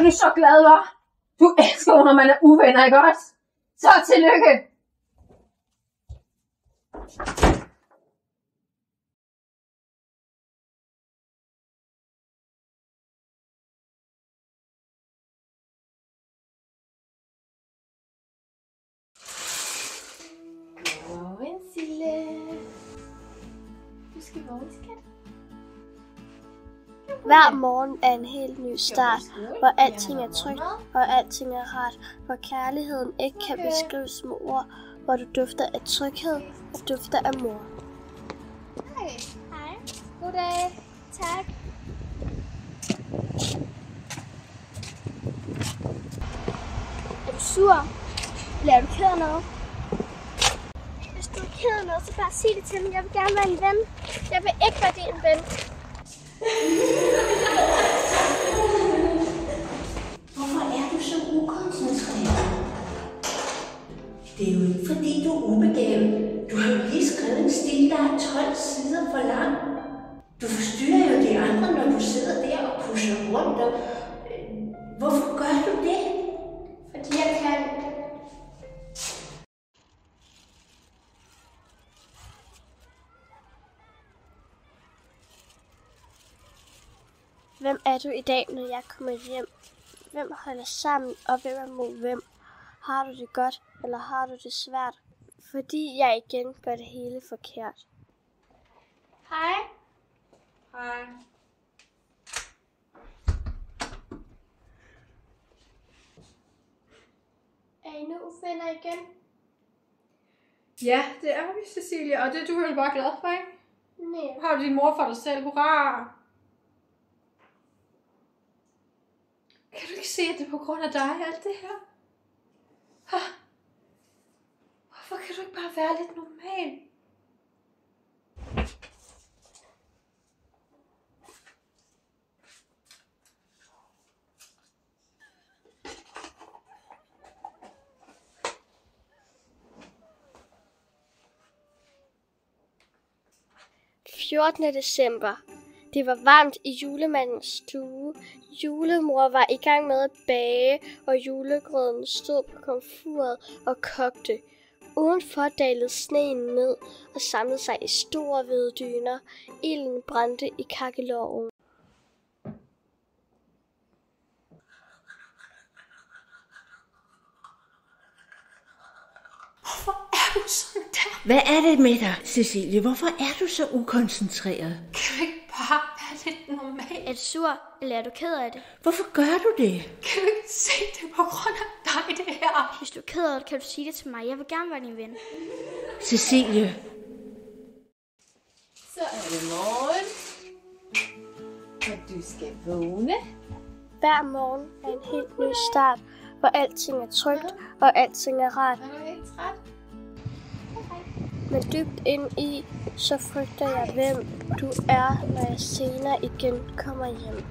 du så glad, hva'? Du elsker jo, når man er uvenner, ikke også? Så tillykke! Godmorgen, Sille. Du skal vågne, skat. Hver morgen er en helt ny start, hvor alting er trygt og alting er rart, hvor kærligheden ikke kan beskrives med ord, hvor du dufter af tryghed og dufter af mor. Hej. Hej. Goddag. Tak. Er du sur? Eller er du ked af noget? Hvis du er ked af noget, så bare sig det til mig. Jeg vil gerne være en ven. Jeg vil ikke være din ven. Hvorfor er du så ukoncentreret? Det er jo ikke fordi, du er ubegavet. Du har jo lige skrevet en stil, der er 12 sider for lang. Du forstyrrer jo de andre, når du sidder der og pusher rundt. Og, hvorfor gør du det? Fordi jeg kan. Hvem er du i dag, når jeg kommer hjem? Hvem holder sammen, og hvem er mod hvem? Har du det godt, eller har du det svært? Fordi jeg igen gør det hele forkert. Hej. Hej. Er I nu uvenner igen? Ja, det er vi, Cecilie, og det er du vel bare glad for, ikke? Nej. Har du din mor for dig selv? Hurra! Kan du ikke se, at det er på grund af dig, alt det her? Hvorfor kan du ikke bare være lidt normal? – 14. december. Det var varmt i julemandens stue. Julemor var i gang med at bage, og julegrøden stod på komfuret og kogte. Udenfor dalede sneen ned og samlede sig i store hvide dyner. Ilden brændte i kakkelovnen. Hvorfor er du sådan der? Hvad er det med dig, Cecilie? Hvorfor er du så ukoncentreret? Kan du ikke bare være lidt normal? Er du sur, eller er du ked af det? Hvorfor gør du det? Kan du ikke se det på grund af dig, det her? Hvis du er ked af det, kan du sige det til mig. Jeg vil gerne være din ven. Cecilie. Så er det morgen. Og du skal vågne. Hver morgen er en helt ny start, hvor alting er trygt og alting er rart. Er du ikke træt? Men dybt ind i, så frygter jeg, hvem du er, når jeg senere igen kommer hjem.